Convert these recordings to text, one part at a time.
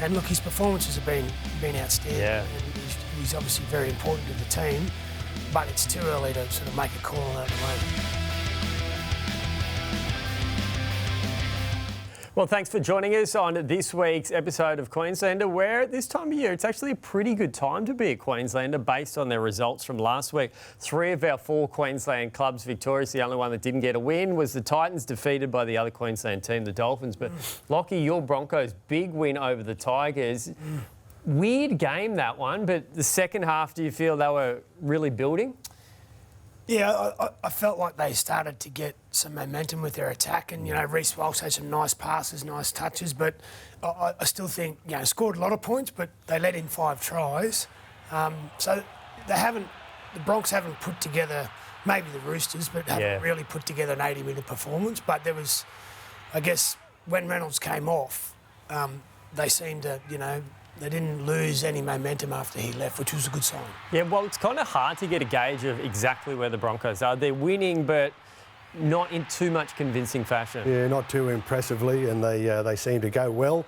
And look, his performances have been outstanding. Yeah. And he's obviously very important to the team, but it's too early to sort of make a call on that at the moment. Well, thanks for joining us on this week's episode of Queenslander, where at this time of year, it's actually a pretty good time to be a Queenslander based on their results from last week. 3 of our 4 Queensland clubs victorious. The only one that didn't get a win was the Titans, defeated by the other Queensland team, the Dolphins. But Locky, your Broncos, big win over the Tigers. Weird game, that one, but the second half, do you feel they were really building? Yeah, I felt like they started to get some momentum with their attack, and Reece Walsh had some nice passes, nice touches, but I still think scored a lot of points, but they let in 5 tries, so the Bronx haven't put together, maybe the Roosters, but haven't really put together an 80-minute performance. But there was, I guess, when Reynolds came off, they seemed to they didn't lose any momentum after he left, which was a good sign. Yeah, well, it's kind of hard to get a gauge of exactly where the Broncos are. They're winning, but not in too much convincing fashion. Yeah, not too impressively, and they seem to go well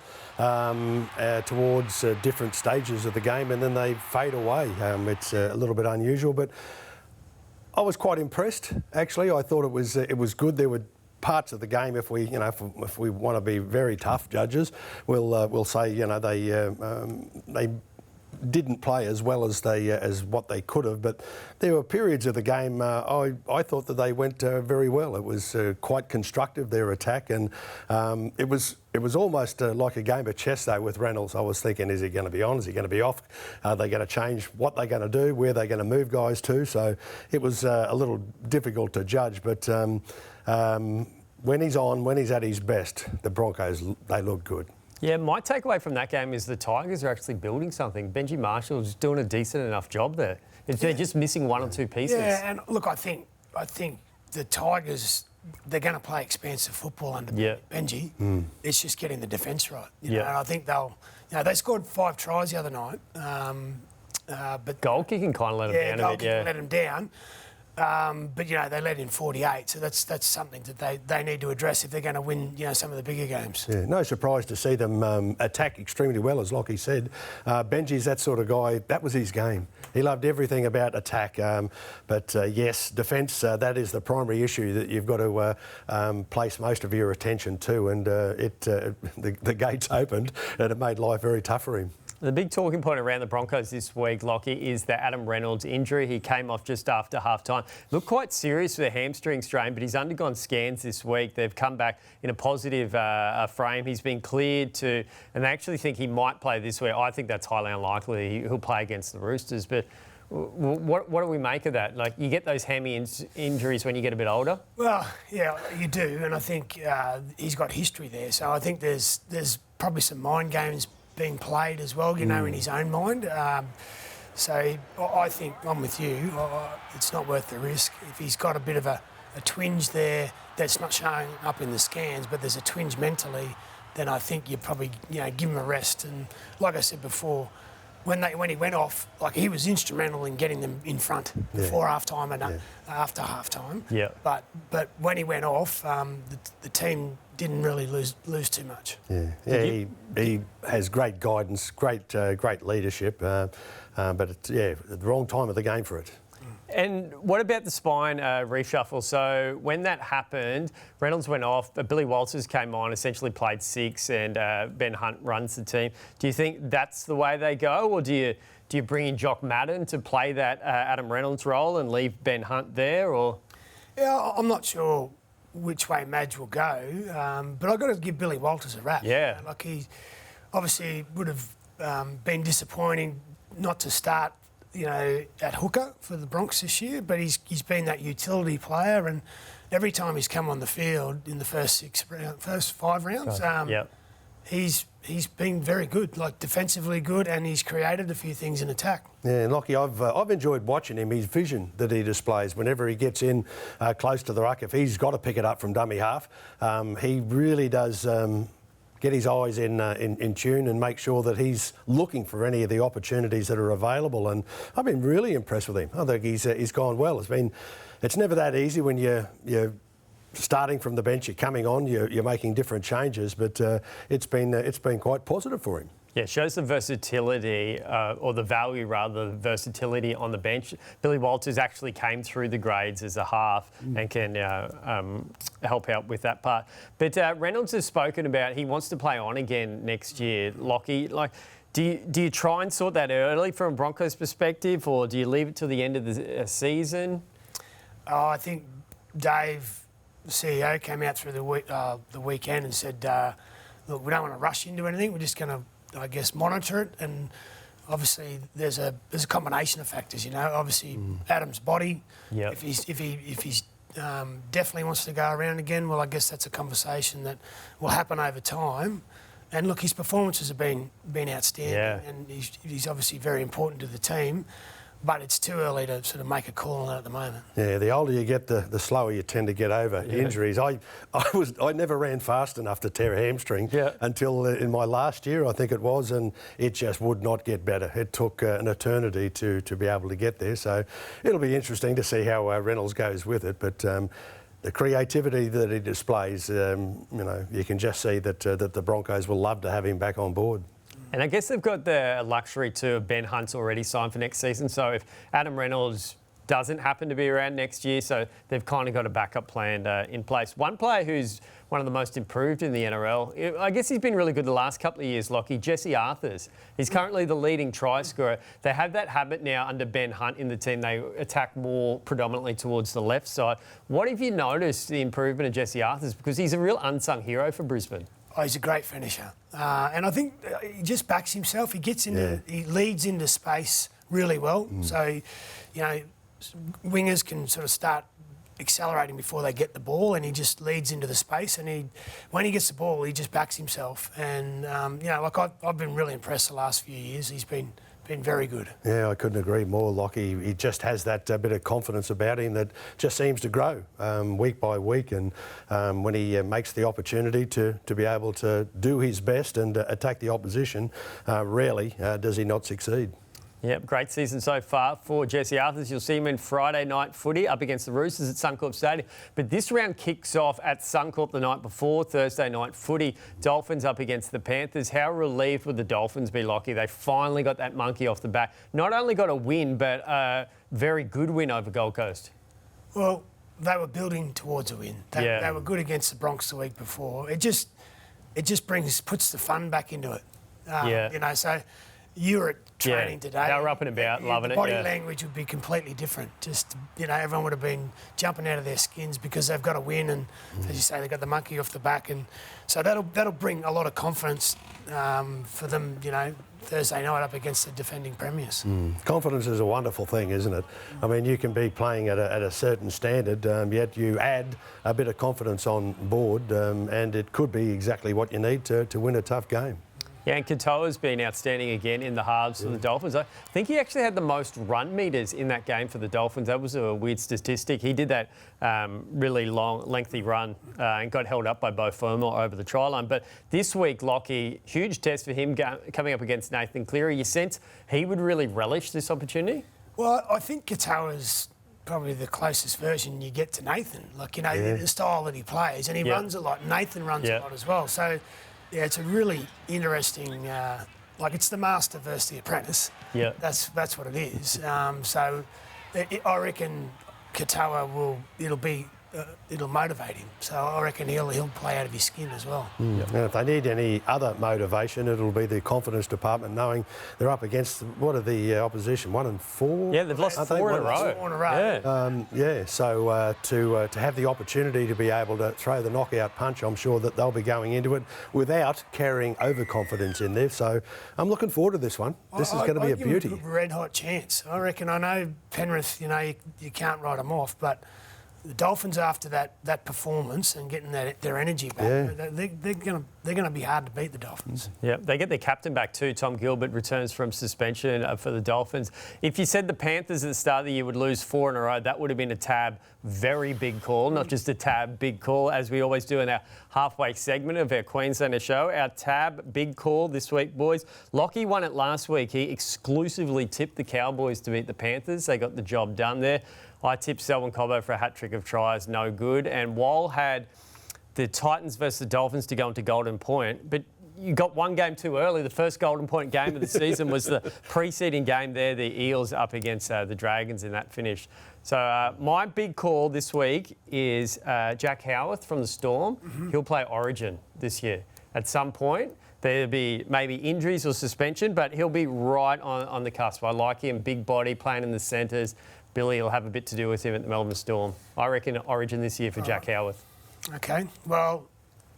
towards different stages of the game, and then they fade away. It's a little bit unusual, but I was quite impressed. Actually, I thought it was good. There were parts of the game, if we want to be very tough judges, we'll say they didn't play as well as what they could have, but there were periods of the game I thought that they went very well. It was quite constructive, their attack, and it was almost like a game of chess though with Reynolds. I was thinking, is he going to be on? Is he going to be off? Are they going to change what they're going to do? Where they're going to move guys to? So it was a little difficult to judge, but when he's on, when he's at his best, the Broncos, they look good. Yeah, my takeaway from that game is the Tigers are actually building something. Benji Marshall's doing a decent enough job there. They're just missing 1 or 2 pieces. Yeah, and look, I think the Tigers, they're going to play expansive football under Benji. It's just getting the defence right. And I think they scored 5 tries the other night. But goal kicking kind of let them down a bit. Let them down. But they let in 48, so that's something that they need to address if they're going to win some of the bigger games. Yeah, no surprise to see them attack extremely well, as Locky said. Benji's that sort of guy. That was his game. He loved everything about attack. But yes, defence, that is the primary issue that you've got to place most of your attention to. And the gates opened, and it made life very tough for him. The big talking point around the Broncos this week, Locky, is the Adam Reynolds injury. He came off just after half-time. Looked quite serious with a hamstring strain, but he's undergone scans this week. They've come back in a positive frame. He's been cleared to, and they actually think he might play this week. I think that's highly unlikely. He'll play against the Roosters, but what do we make of that? Like, you get those hammy injuries when you get a bit older? Well, yeah, you do, and I think he's got history there. So I think there's probably some mind games being played as well, in his own mind. So I think I'm with you. It's not worth the risk. If he's got a bit of a twinge there that's not showing up in the scans, but there's a twinge mentally, then I think you probably give him a rest. And like I said before, when he went off, like, he was instrumental in getting them in front before half-time and after half-time. Yeah. But when he went off, the team didn't really lose too much. Yeah. He has great guidance, great leadership, but it's the wrong time of the game for it. And what about the spine reshuffle? So when that happened, Reynolds went off, Billy Walters came on, essentially played 6, and Ben Hunt runs the team. Do you think that's the way they go, or do you bring in Jock Madden to play that Adam Reynolds role and leave Ben Hunt there, or? Yeah, I'm not sure which way Madge will go, but I've got to give Billy Walters a rap. Yeah. Like, he obviously would have been disappointing not to start at hooker for the Bronx this year, but he's been that utility player, and every time he's come on the field in the first 5 rounds, he's been very good, like defensively good, and he's created a few things in attack. Yeah, Locky, I've enjoyed watching him. His vision that he displays whenever he gets in close to the ruck, if he's got to pick it up from dummy half, he really does get his eyes in tune and make sure that he's looking for any of the opportunities that are available. And I've been really impressed with him. I think he's gone well. It's never that easy when you're starting from the bench, you're coming on, you're making different changes, but it's been quite positive for him. Yeah, shows the versatility, or the value rather, the versatility on the bench. Billy Walters actually came through the grades as a half and can help out with that part. But Reynolds has spoken about he wants to play on again next year. Locky, like, do you try and sort that early from a Broncos perspective, or do you leave it till the end of the season? Oh, I think Dave, the CEO, came out through the weekend and said, look, we don't want to rush into anything. We're just going to, I guess, monitor it, and obviously there's a combination of factors. You know, obviously Adam's body. Yep. If he's definitely wants to go around again, well, I guess that's a conversation that will happen over time. And look, his performances have been outstanding, and he's obviously very important to the team. But it's too early to sort of make a call on that at the moment. Yeah, the older you get, the slower you tend to get over injuries. I never ran fast enough to tear a hamstring until in my last year, I think it was, and it just would not get better. It took an eternity to be able to get there. So it'll be interesting to see how Reynolds goes with it. But the creativity that he displays, you can just see that the Broncos will love to have him back on board. And I guess they've got the luxury too of Ben Hunt's already signed for next season. So if Adam Reynolds doesn't happen to be around next year, so they've kind of got a backup plan in place. One player who's one of the most improved in the NRL, I guess he's been really good the last couple of years, Locky, Jesse Arthars. He's currently the leading try scorer. They have that habit now under Ben Hunt in the team. They attack more predominantly towards the left side. What have you noticed the improvement of Jesse Arthars? Because he's a real unsung hero for Brisbane. Oh, he's a great finisher. And I think he just backs himself. He gets into, he leads into space really well. So, you know, wingers can sort of start accelerating before they get the ball, and he just leads into the space. And when he gets the ball, he just backs himself. And, like I've been really impressed the last few years. He's been very good. Yeah, I couldn't agree more, Locky. He just has that bit of confidence about him that just seems to grow week by week. And when he makes the opportunity to be able to do his best and attack the opposition, rarely does he not succeed. Yep, great season so far for Jesse Arthars. You'll see him in Friday night footy up against the Roosters at Suncorp Stadium. But this round kicks off at Suncorp the night before, Thursday night footy. Dolphins up against the Panthers. How relieved would the Dolphins be, Locky? They finally got that monkey off the back. Not only got a win, but a very good win over Gold Coast. Well, they were building towards a win. They were good against the Broncos the week before. It just puts the fun back into it. You know, so you were at training today. They were up and about, loving it. Body language would be completely different. Just, you know, everyone would have been jumping out of their skins because they've got to win, and as you say, they've got the monkey off the back, and so that'll bring a lot of confidence for them, you know, Thursday night up against the defending premiers. Confidence is a wonderful thing, isn't it? I mean, you can be playing at a certain standard, yet you add a bit of confidence on board, and it could be exactly what you need to win a tough game. Yeah, and Katoa's been outstanding again in the halves for the Dolphins. I think he actually had the most run metres in that game for the Dolphins. That was a weird statistic. He did that really long, lengthy run and got held up by Beau Fermor over the try line. But this week, Locky, huge test for him coming up against Nathan Cleary. You sense he would really relish this opportunity? Well, I think Katoa's probably the closest version you get to Nathan. Like, you know, the style that he plays, and he runs a lot. Nathan runs a lot as well. So, yeah, it's a really interesting, like it's the master versus the apprentice. Yeah, that's what it is. So I reckon Katoa it'll motivate him. So I reckon he'll play out of his skin as well. And if they need any other motivation, it'll be the confidence department, knowing they're up against, what are the opposition, 1 and 4? Yeah, they've lost 4 in a row. 4 in a row. So to have the opportunity to be able to throw the knockout punch, I'm sure that they'll be going into it without carrying overconfidence in there. So I'm looking forward to this one. This is going to be a beauty. Give them a red hot chance. I reckon. I know Penrith, you know, you can't write them off, but the Dolphins, after that performance and getting their energy back, they're going to be hard to beat, the Dolphins. Yeah, they get their captain back too. Tom Gilbert returns from suspension for the Dolphins. If you said the Panthers at the start of the year would lose 4 in a row, that would have been a tab very big call, not just a tab big call, as we always do in our halfway segment of our Queenslander show. Our tab big call this week, boys. Locky won it last week. He exclusively tipped the Cowboys to beat the Panthers. They got the job done there. I tipped Selwyn Cobbo for a hat-trick of tries, no good. And Wall had the Titans versus the Dolphins to go into Golden Point. But you got one game too early. The first Golden Point game of the season was the preceding game there, the Eels up against the Dragons in that finish. So my big call this week is Jack Howarth from the Storm. Mm-hmm. He'll play Origin this year at some point. There'll be maybe injuries or suspension, but he'll be right on the cusp. I like him, big body, playing in the centres. Billy will have a bit to do with him at the Melbourne Storm. I reckon Origin this year for Jack Howarth. Okay. Well,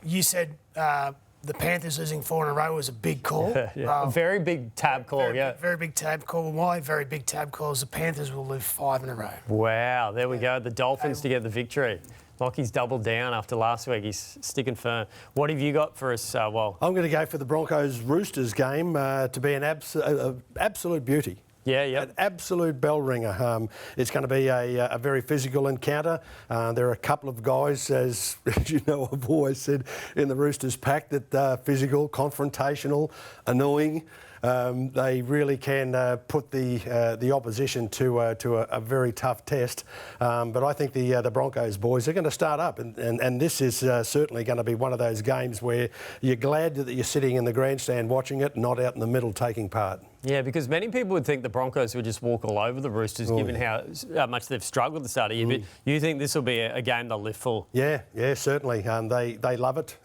you said the Panthers losing 4 in a row was a big call. A very big tab call, Very big tab call. Why very big tab call is the Panthers will lose 5 in a row. Wow, there we go. The Dolphins to get the victory. Lockie's doubled down after last week. He's sticking firm. What have you got for us, Wal? I'm going to go for the Broncos-Roosters game to be an absolute beauty. Yeah. An absolute bell ringer. It's going to be a very physical encounter. There are a couple of guys, as you know, I've always said in the Roosters pack, that physical, confrontational, annoying. They really can put the opposition to a very tough test. But I think the Broncos boys are going to start up, and this is certainly going to be one of those games where you're glad that you're sitting in the grandstand watching it, not out in the middle taking part. Yeah, because many people would think the Broncos would just walk all over the Roosters, given how much they've struggled at the start of the year. But you think this will be a game they'll live for? Yeah, certainly. They love it.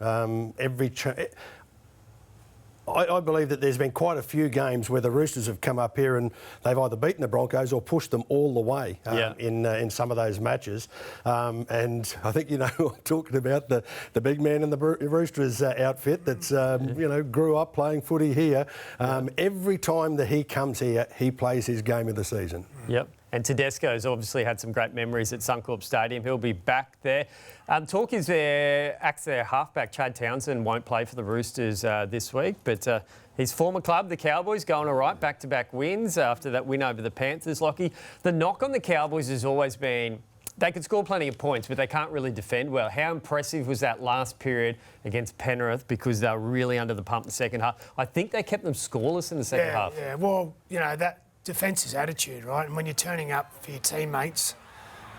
I believe that there's been quite a few games where the Roosters have come up here and they've either beaten the Broncos or pushed them all the way in some of those matches. And I think, talking about the big man in the Roosters outfit that's, grew up playing footy here. Every time that he comes here, he plays his game of the season. Yep. And Tedesco's obviously had some great memories at Suncorp Stadium. He'll be back there. Talk is their halfback, Chad Townsend, won't play for the Roosters this week, but his former club, the Cowboys, going all right, back-to-back wins after that win over the Panthers, Locky. The knock on the Cowboys has always been they can score plenty of points, but they can't really defend well. How impressive was that last period against Penrith, because they were really under the pump in the second half? I think they kept them scoreless in the second half. Yeah, well, that defence is attitude, right? And when you're turning up for your teammates,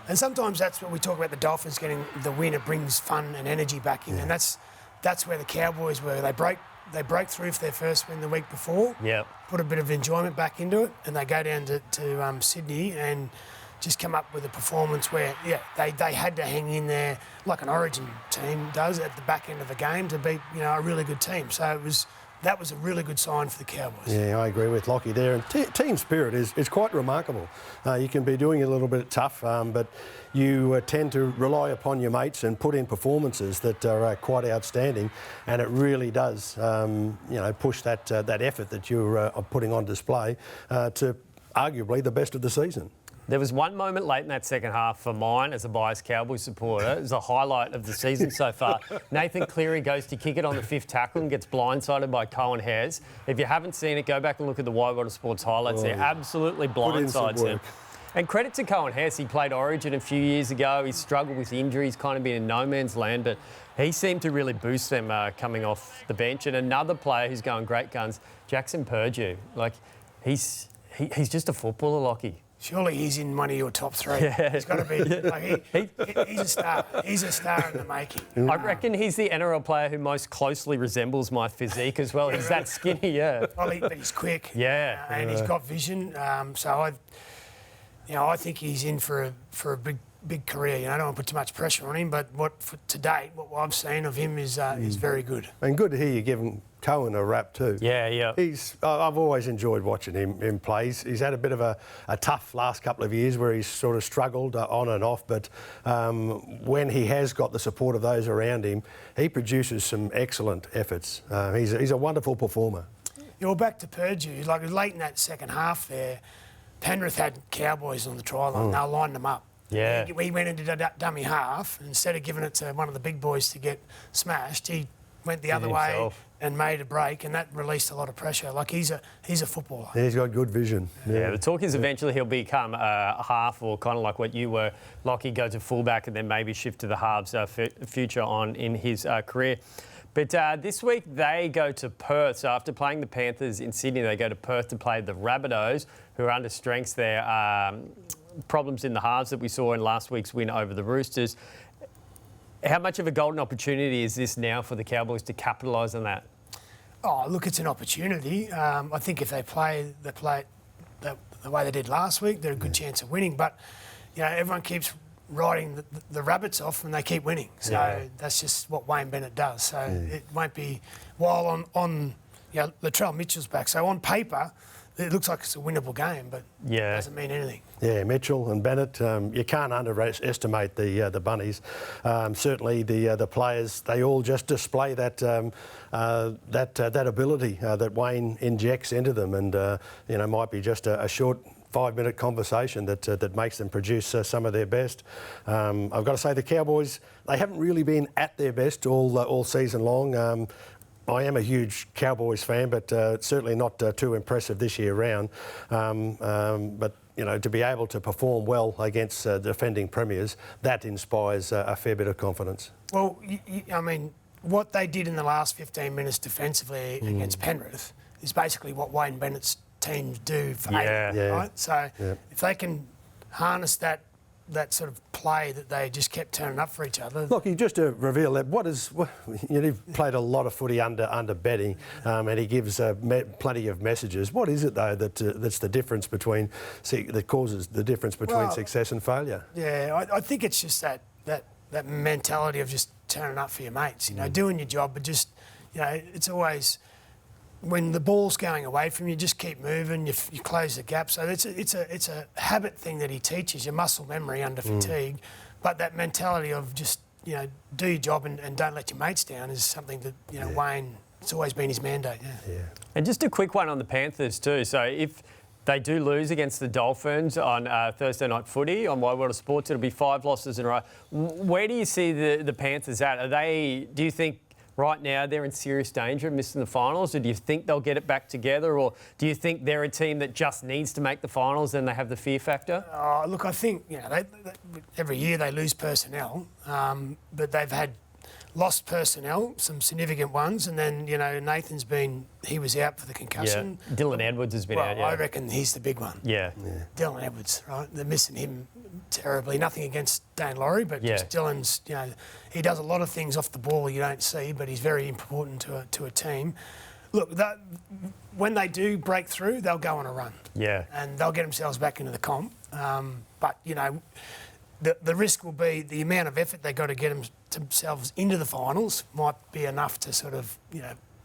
and sometimes that's what we talk about, the Dolphins getting the win, it brings fun and energy back in, and that's where the Cowboys were. They break through for their first win the week before, put a bit of enjoyment back into it, and they go down to Sydney and just come up with a performance where, they had to hang in there like an Origin team does at the back end of the game to beat, a really good team. So that was a really good sign for the Cowboys. Yeah, I agree with Locky there. And team spirit is quite remarkable. You can be doing it a little bit tough, but you tend to rely upon your mates and put in performances that are quite outstanding. And it really does, push that effort that you're putting on display to arguably the best of the season. There was one moment late in that second half for mine as a biased Cowboys supporter. It was the highlight of the season so far. Nathan Cleary goes to kick it on the 5th tackle and gets blindsided by Cohen Hares. If you haven't seen it, go back and look at the Whitewater Sports highlights. There absolutely blindsides him. And credit to Cohen Hares. He played Origin a few years ago. He struggled with injuries, kind of been in no man's land, but he seemed to really boost them coming off the bench. And another player who's going great guns, Jaxon Purdue. He's just a footballer, Locky. Surely he's in one of your top 3. Yeah. He's got to be. He's a star. He's a star in the making. I reckon he's the NRL player who most closely resembles my physique as well. He's that skinny, But he's quick. Yeah. And he's got vision. So I think he's in for a big career. I don't want to put too much pressure on him, but to date, what I've seen of him is very good. And good to hear you giving Cohen a rap too. Yeah. I've always enjoyed watching him play. He's had a bit of a tough last couple of years where he's sort of struggled on and off, but when he has got the support of those around him, he produces some excellent efforts. He's a wonderful performer. Well, back to Purdue, late in that second half there, Penrith had Cowboys on the try line. They were lining them up. Yeah. We went into dummy half. Instead of giving it to one of the big boys to get smashed, he went the other way and made a break, and that released a lot of pressure. He's a footballer. He's got good vision. Yeah, the talk is eventually he'll become a half, or kind of like what you were. Locky, go to fullback and then maybe shift to the halves future on in his career. But this week they go to Perth. So after playing the Panthers in Sydney, they go to Perth to play the Rabbitohs, who are under strengths there. Problems in the halves that we saw in last week's win over the Roosters. How much of a golden opportunity is this now for the Cowboys to capitalise on that? Oh, look, it's an opportunity. I think if they play it the way they did last week, they're a good chance of winning. But, everyone keeps riding the rabbits off and they keep winning. So that's just what Wayne Bennett does. So it won't be... While on Latrell Mitchell's back. So on paper, it looks like it's a winnable game, but it doesn't mean anything. Yeah, Mitchell and Bennett, you can't underestimate the bunnies. Certainly the players, they all just display that ability that Wayne injects into them, and might be just a short 5-minute conversation that makes them produce some of their best. I've got to say the Cowboys, they haven't really been at their best all season long. I am a huge Cowboys fan, but certainly not too impressive this year round. But to be able to perform well against defending premiers, that inspires a fair bit of confidence. Well, I mean, what they did in the last 15 minutes defensively against Penrith is basically what Wayne Bennett's teams do for right? So if they can harness that sort of play that they just kept turning up for each other. Locky, just to reveal that, you've played a lot of footy under Betty, and he gives plenty of messages. What is it though that's the difference between that causes the difference between success and failure? Yeah, I think it's just that mentality of just turning up for your mates. Doing your job, but just it's always. When the ball's going away from you, just keep moving. You close the gap. So it's a habit thing that he teaches you, muscle memory under fatigue. But that mentality of just do your job and don't let your mates down is something that Wayne. It's always been his mandate. Yeah. And just a quick one on the Panthers too. So if they do lose against the Dolphins on Thursday night footy on My World of Sports, it'll be 5 losses in a row. Where do you see the Panthers at? Do you think? Right now, they're in serious danger of missing the finals, or do you think they'll get it back together, or do you think they're a team that just needs to make the finals and they have the fear factor? Look, I think every year they lose personnel, but they've had lost personnel, some significant ones, and then Nathan's he was out for the concussion. Yeah. Dylan Edwards has been out. Yeah, I reckon he's the big one. Yeah. Dylan Edwards, right? They're missing him terribly. Nothing against Dane Laurie, but just Dylan's. He does a lot of things off the ball you don't see, but he's very important to a team. Look, when they do break through, they'll go on a run. Yeah. And they'll get themselves back into the comp. But the risk will be the amount of effort they got to get themselves into the finals might be enough to sort of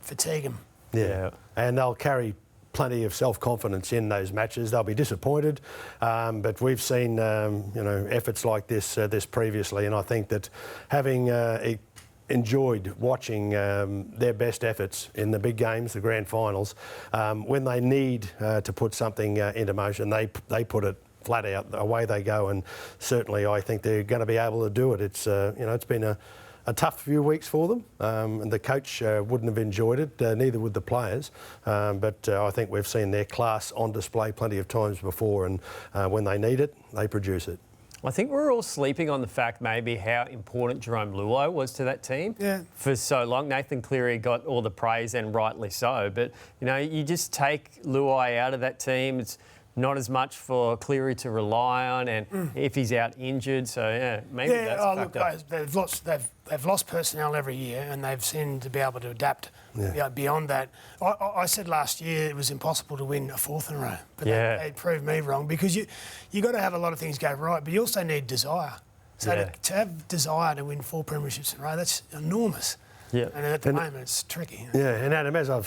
fatigue them. Yeah, and they'll carry plenty of self-confidence in those matches. They'll be disappointed, but we've seen efforts like this previously, and I think that having enjoyed watching their best efforts in the big games, the grand finals, when they need to put something into motion, they put it flat out, away they go, and certainly I think they're going to be able to do it. It's it's been a tough few weeks for them, and the coach wouldn't have enjoyed it, neither would the players, but I think we've seen their class on display plenty of times before, and when they need it, they produce it. I think we're all sleeping on the fact maybe how important Jerome Luai was to that team for so long. Nathan Cleary got all the praise, and rightly so, but you just take Luai out of that team, it's not as much for Cleary to rely on, and if he's out injured, so maybe that's a factor. Look, they've lost personnel every year, and they've seemed to be able to adapt beyond that. I said last year it was impossible to win a 4th in a row, but they proved me wrong, because you got to have a lot of things go right, but you also need desire. So to have desire to win 4 premierships in a row, that's enormous. Yeah, and at the moment it's tricky. Yeah, and Adam, as I've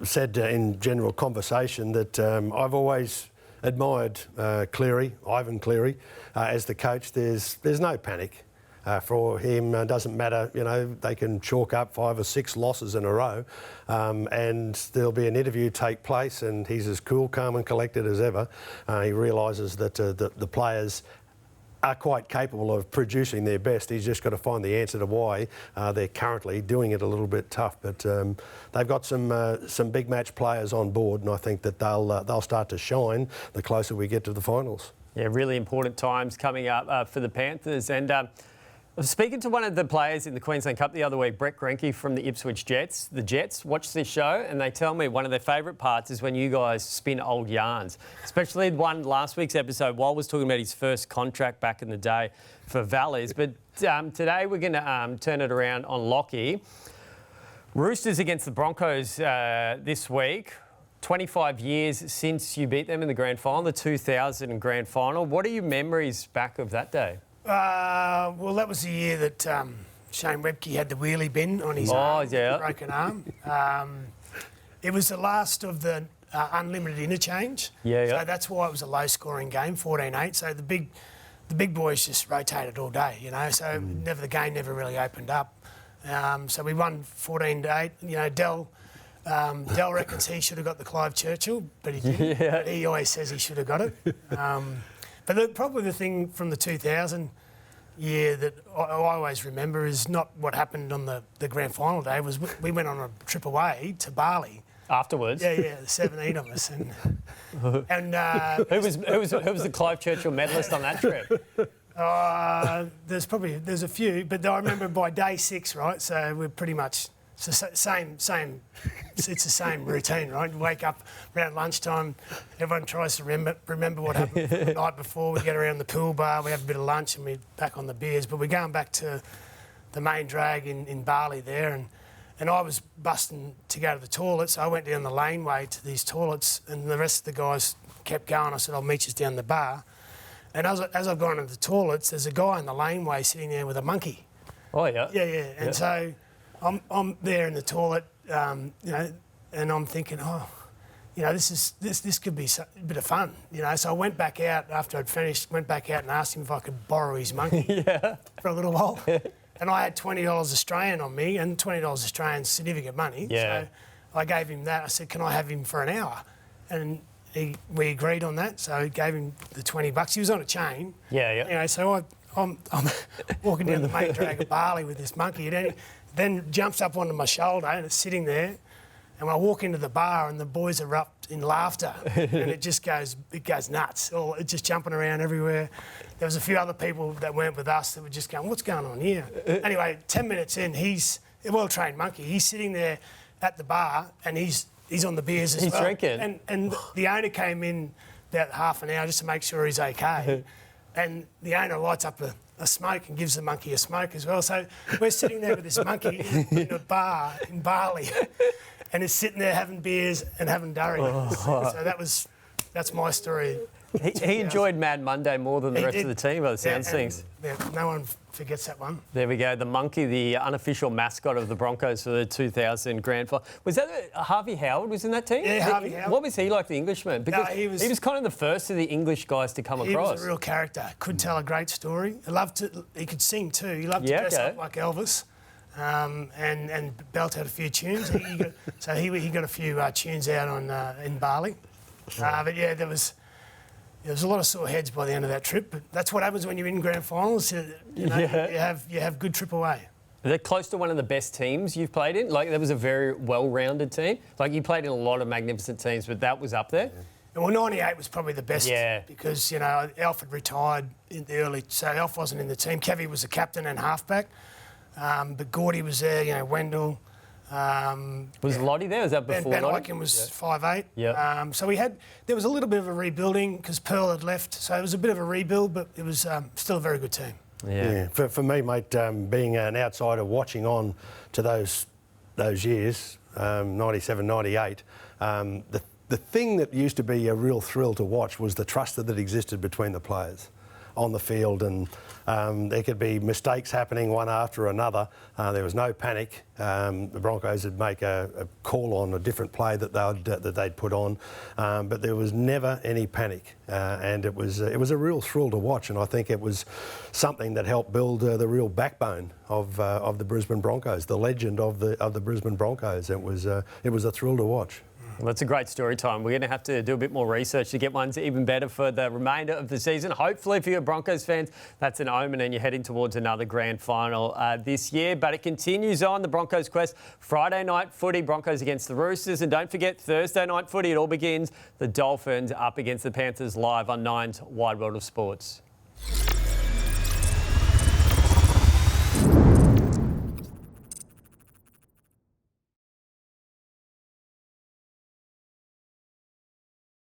said in general conversation, that I've always admired Ivan Cleary, as the coach. There's no panic for him. Doesn't matter, they can chalk up 5 or 6 losses in a row, and there'll be an interview take place, and he's as cool, calm, and collected as ever. He realises that the players are quite capable of producing their best. He's just got to find the answer to why they're currently doing it a little bit tough. But they've got some big match players on board, and I think that they'll start to shine the closer we get to the finals. Yeah, really important times coming up for the Panthers. And I was speaking to one of the players in the Queensland Cup the other week, Brett Greinke from the Ipswich Jets. The Jets watch this show, and they tell me one of their favourite parts is when you guys spin old yarns, especially one last week's episode. Wally was talking about his first contract back in the day for Valleys. But today we're going to turn it around on Locky. Roosters against the Broncos this week. 25 years since you beat them in the grand final, the 2000 grand final. What are your memories back of that day? Well, that was the year that Shane Webke had the wheelie bin on his arm, broken arm. It was the last of the unlimited interchange. So that's why it was a low-scoring game, 14-8. So the big boys just rotated all day, you know. So the game never really opened up. So we won 14-8. You know, Dell reckons he should have got the Clive Churchill, but he didn't. But he always says he should have got it. But probably the thing from the 2000 year that I always remember is not what happened on the grand final day. Was we went on a trip away to Bali. Afterwards? Yeah, 17 of us. And who was the Clive Churchill medalist on that trip? There's a few, but I remember by day 6, right? So we're pretty much it's the same. It's the same routine, right? You wake up around lunchtime. Everyone tries to remember what happened the night before. We get around the pool bar. We have a bit of lunch, and we're back on the beers. But we're going back to the main drag in Bali there, and I was busting to go to the toilet, so I went down the laneway to these toilets, and the rest of the guys kept going. I said, "I'll meet you down the bar." And as I've gone into the toilets, there's a guy in the laneway sitting there with a monkey. Oh, yeah? Yeah. And so I'm there in the toilet, you know, and I'm thinking, you know, this could be a bit of fun, you know. So I went back out after I'd finished, and asked him if I could borrow his monkey for a little while. And I had $20 Australian on me, and $20 Australian significant money. So I gave him that. I said, "Can I have him for an hour?" And we agreed on that, so I gave him the $20. He was on a chain. You know, so I'm walking down the main drag of Bali with this monkey, and then jumps up onto my shoulder, and it's sitting there. And when I walk into the bar, and the boys erupt in laughter, and it goes nuts. It's just jumping around everywhere. There was a few other people that weren't with us that were just going, "What's going on here?" Anyway, 10 minutes in, he's a well-trained monkey. He's sitting there at the bar, and he's on the beers as well. He's drinking. And the owner came in about half an hour just to make sure he's okay. And the owner lights up a smoke and gives the monkey a smoke as well. So we're sitting there with this monkey in a bar in Bali, and he's sitting there having beers and having durry. So that's my story. He enjoyed Mad Monday more than the rest of the team, by the sounds things. No one forgets that one. There we go. The monkey, the unofficial mascot of the Broncos for the 2000 grand final. Was that Harvey Howard was in that team? Yeah, Harvey Howard. What was he like, the Englishman? Because he was kind of the first of the English guys to come across. He was a real character. Could tell a great story. He could sing too. He loved to dress up like Elvis. And belt out a few tunes. He got a few tunes out in Bali. But yeah, there was a lot of sore heads by the end of that trip. But that's what happens when you're in grand finals. You have good trip away. They're close to one of the best teams you've played in. Like, that was a very well-rounded team. Like, you played in a lot of magnificent teams, but that was up there. Well, 98 was probably the best because, you know, Alf had retired in the early... So Alf wasn't in the team. Kevy was the captain and halfback. But Gordy was there, you know, Wendell. Was Locky there? Was that before Ben Locky? Eichen was 5'8". So there was a little bit of a rebuilding because Pearl had left. So it was a bit of a rebuild, but it was still a very good team. Yeah. For me, mate, being an outsider watching on to those years, 97, 98, the thing that used to be a real thrill to watch was the trust that existed between the players on the field, and there could be mistakes happening one after another. There was no panic. The Broncos would make a call on a different play that they'd put on, but there was never any panic, and it was a real thrill to watch. And I think it was something that helped build the real backbone of the Brisbane Broncos, the legend of the Brisbane Broncos. It was a thrill to watch. Well, that's a great story time. We're going to have to do a bit more research to get ones even better for the remainder of the season. Hopefully, for your Broncos fans, that's an omen and you're heading towards another grand final this year. But it continues on, the Broncos quest. Friday night footy, Broncos against the Roosters. And don't forget, Thursday night footy, it all begins. The Dolphins up against the Panthers live on Nine's Wide World of Sports.